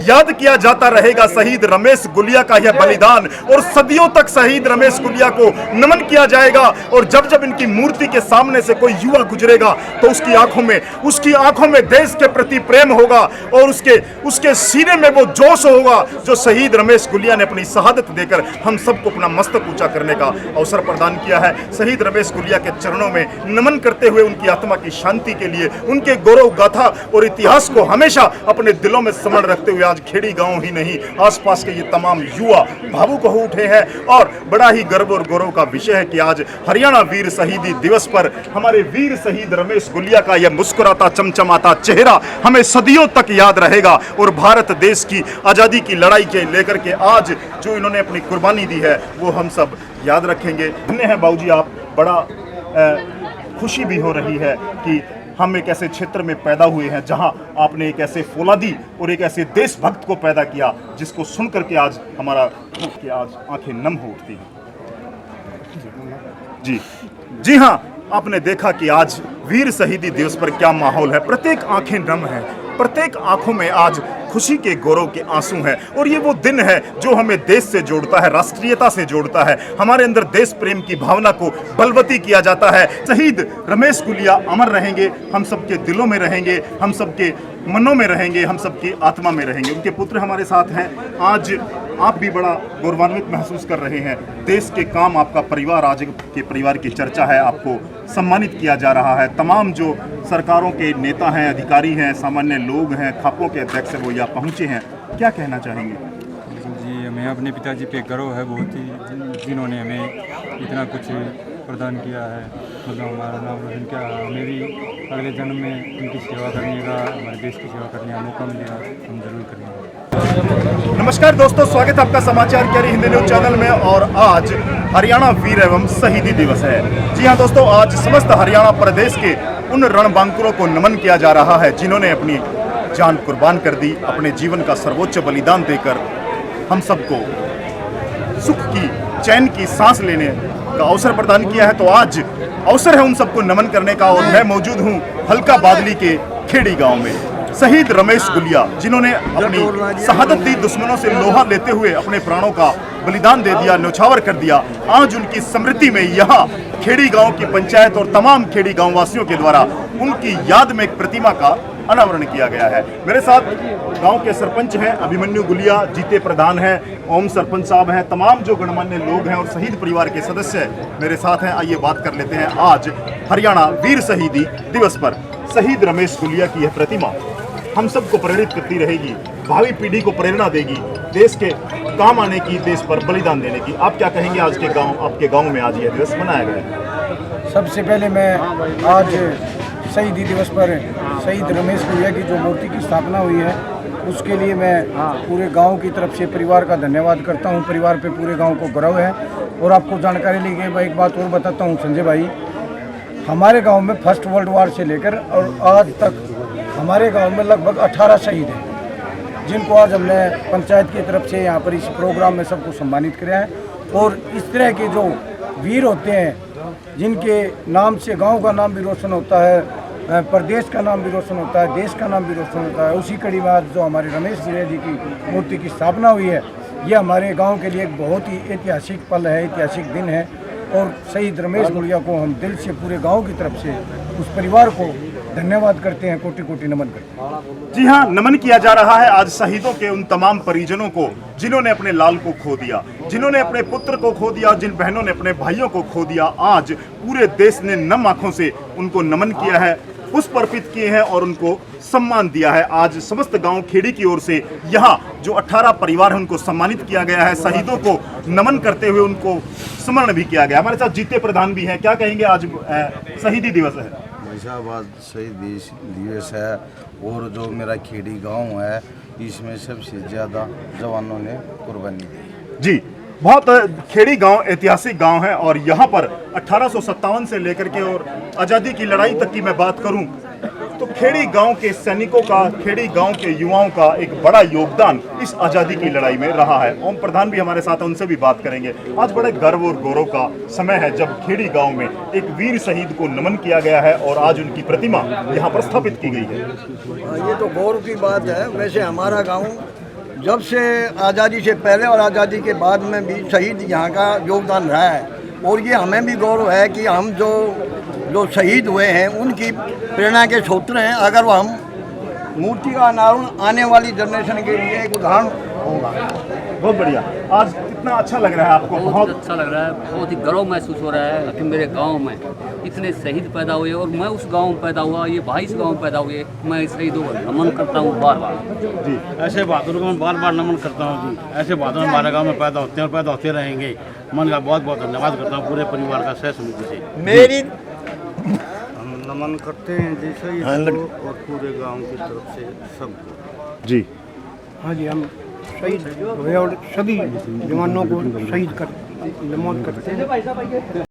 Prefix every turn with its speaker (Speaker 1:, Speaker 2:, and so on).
Speaker 1: याद किया जाता रहेगा शहीद रमेश गुलिया का यह बलिदान, और सदियों तक शहीद रमेश गुलिया को नमन किया जाएगा। और जब जब इनकी मूर्ति के सामने से कोई युवा गुजरेगा तो उसकी आंखों में देश के प्रति प्रेम होगा, और उसके सीने में वो जोश होगा जो शहीद रमेश गुलिया ने अपनी शहादत देकर हम सबको अपना मस्तक ऊंचा करने का अवसर प्रदान किया है। शहीद रमेश गुलिया के चरणों में नमन करते हुए उनकी आत्मा की शांति के लिए, उनके गौरव गाथा और इतिहास को हमेशा अपने दिलों में स्मरण रखते हुए आज खेड़ी गांव ही नहीं, आसपास के ये तमाम युवा भावुक हो उठे हैं। और बड़ा ही गर्व और गौरव का विषय है कि आज हरियाणा वीर शहीदी दिवस पर हमारे वीर शहीद रमेश गुलिया का यह मुस्कुराता चमचमाता चेहरा हमें सदियों तक याद रहेगा। और भारत देश की आज़ादी की लड़ाई के लेकर के आज जो इन्होंने अपनी कुर्बानी दी है वो हम सब याद रखेंगे। धन्य है बाबूजी, आप बड़ा खुशी भी हो रही है कि हम एक ऐसे क्षेत्र में पैदा हुए हैं जहां आपने एक ऐसे फौलादी और एक ऐसे देशभक्त को पैदा किया जिसको सुनकर के आज आज आंखें नम हो उठती हैं। जी हाँ, आपने देखा कि आज वीर शहीदी दिवस पर क्या माहौल है। प्रत्येक आंखें नम है, प्रत्येक आंखों में आज खुशी के गौरव के आंसू हैं। और ये वो दिन है जो हमें देश से जोड़ता है, राष्ट्रीयता से जोड़ता है, हमारे अंदर देश प्रेम की भावना को बलवती किया जाता है। शहीद रमेश गुलिया अमर रहेंगे, हम सबके दिलों में रहेंगे, हम सबके मनों में रहेंगे, हम सबकी आत्मा में रहेंगे। उनके पुत्र हमारे साथ हैं। आज आप भी बड़ा गौरवान्वित महसूस कर रहे हैं। देश के काम आपका परिवार, आज के परिवार की चर्चा है, आपको सम्मानित किया जा रहा है। तमाम जो सरकारों के नेता हैं, अधिकारी हैं, सामान्य लोग हैं, खापों के अध्यक्ष हैं, वो यहाँ पहुँचे हैं। क्या कहना चाहेंगे?
Speaker 2: जी, हमें अपने पिताजी पे गर्व है बहुत ही, जिन्होंने हमें इतना कुछ प्रदान किया है, मतलब हमारा नाम रोशन किया। हमें भी अगले जन्म में उनकी सेवा करने का, हमारे देश की सेवा करने का मौका मिलेगा, हम जरूर करेंगे।
Speaker 1: नमस्कार दोस्तों, स्वागत है आपका समाचार कैरी हिंदी न्यूज चैनल में। और आज हरियाणा वीर एवं शहीदी दिवस है। जी हाँ दोस्तों, आज समस्त हरियाणा प्रदेश के उन रणबांकुरों को नमन किया जा रहा है जिन्होंने अपनी जान कुर्बान कर दी, अपने जीवन का सर्वोच्च बलिदान देकर हम सबको सुख की, चैन की सांस लेने का अवसर प्रदान किया है। तो आज अवसर है उन सबको नमन करने का। और मैं मौजूद हूँ हल्का बादली के खेड़ी गांव में। शहीद रमेश गुलिया जिन्होंने अपनी शहादत दी, दुश्मनों से लोहा लेते हुए अपने प्राणों का बलिदान दे दिया, न्यौछावर कर दिया। आज उनकी स्मृति में यहाँ खेड़ी गांव की पंचायत और तमाम खेड़ी गांव वासियों के द्वारा उनकी याद में एक प्रतिमा का अनावरण किया गया है। मेरे साथ गांव के सरपंच हैं अभिमन्यु गुलिया, जीते प्रधान हैं, ओम सरपंच साहब हैं, तमाम जो गणमान्य लोग हैं और शहीद परिवार के सदस्य मेरे साथ हैं। आइए बात कर लेते हैं आज हरियाणा वीर शहीदी दिवस पर। शहीद रमेश गुलिया की यह प्रतिमा हम सबको प्रेरित करती रहेगी, भावी पीढ़ी को प्रेरणा देगी, देश के काम आने की, देश पर बलिदान देने की। आप क्या कहेंगे? आज के आपके गाँव में आज यह दिवस मनाया गया है।
Speaker 3: सबसे पहले मैं आज शहीदी दिवस पर शहीद रमेश गुलिया की जो मूर्ति की स्थापना हुई है उसके लिए मैं पूरे गांव की तरफ से परिवार का धन्यवाद करता हूं। परिवार पे पूरे गांव को गर्व है। और आपको जानकारी लेके मैं एक बात और बताता हूं संजय भाई, हमारे गांव में फर्स्ट वर्ल्ड वार से लेकर और आज तक हमारे गांव में लगभग 18 शहीद हैं, जिनको आज हमने पंचायत की तरफ से यहाँ पर इस प्रोग्राम में सबको सम्मानित किया है। और इस तरह के जो वीर होते हैं जिनके नाम से गांव का नाम भी रोशन होता है, प्रदेश का नाम भी रोशन होता है, देश का नाम भी रोशन होता है, उसी कड़ी में आज जो हमारे रमेश गुलिया जी की मूर्ति की स्थापना हुई है, ये हमारे गांव के लिए एक बहुत ही ऐतिहासिक पल है, ऐतिहासिक दिन है। और शहीद रमेश गुलिया को हम दिल से पूरे गांव की तरफ से उस परिवार को धन्यवाद करते हैं, कोटि कोटि नमन करते हैं।
Speaker 1: जी हाँ, नमन किया जा रहा है आज शहीदों के उन तमाम परिजनों को जिन्होंने अपने लाल को खो दिया, जिन्होंने अपने पुत्र को खो दिया, जिन बहनों ने अपने भाइयों को खो दिया। आज पूरे देश ने नम आंखों से उनको नमन किया है, पुष्प अर्पित किए हैं और उनको सम्मान दिया है। आज समस्त गांव खेड़ी की ओर से यहाँ जो 18 परिवार है उनको सम्मानित किया गया है। शहीदों को नमन करते हुए उनको स्मरण भी किया गया। हमारे साथ जीते प्रधान भी हैं। क्या कहेंगे? आज शहीदी दिवस है।
Speaker 4: आज शहीदी दिवस है और जो मेरा खेड़ी गांव है इसमें सबसे ज़्यादा जवानों ने कुर्बानी दी।
Speaker 1: जी, बहुत खेड़ी गांव ऐतिहासिक गांव है और यहाँ पर 1857 से लेकर के और आज़ादी की लड़ाई तक की मैं बात करूं तो खेड़ी गांव के सैनिकों का, खेड़ी गांव के युवाओं का एक बड़ा योगदान इस आज़ादी की लड़ाई में रहा है। ओम प्रधान भी हमारे साथ हैं, उनसे भी बात करेंगे। आज बड़े गर्व और गौरव का समय है जब खेड़ी गांव में एक वीर शहीद को नमन किया गया है और आज उनकी प्रतिमा यहाँ पर स्थापित की गई है।
Speaker 5: ये तो गौरव की बात है। वैसे हमारा गाँव जब से आज़ादी से पहले और आज़ादी के बाद में भी शहीद यहाँ का योगदान रहा है और ये हमें भी गौरव है कि हम जो शहीद हुए हैं उनकी प्रेरणा के स्रोत हैं। अगर वो हम मूर्ति का अनावरण आने वाली जनरेशन के लिए एक उदाहरण होगा।
Speaker 1: बहुत बढ़िया। आज कितना अच्छा लग रहा है आपको?
Speaker 6: बहुत अच्छा लग रहा है, बहुत ही गर्व महसूस हो रहा है कि मेरे गांव में इतने शहीद पैदा हुए और मैं उस गांव में पैदा हुआ, ये भाई इस गांव में पैदा हुए। मैं शहीदों को नमन करता हूँ बार बार
Speaker 1: जी।
Speaker 7: ऐसे बहादुर को मैं बार बार नमन करता हूँ जी। ऐसे बहादुर हमारे गांव में पैदा होते हैं और पैदा होते रहेंगे। मन का बहुत बहुत धन्यवाद करता हूँ पूरे परिवार का सह समिति से।
Speaker 5: मेरी
Speaker 4: हम नमन करते हैं जी शहीद को और पूरे गांव की तरफ से सबको।
Speaker 1: जी
Speaker 3: हाँ जी, हम शहीद हुए और सभी जवानों को शहीद कर नमन करते हैं।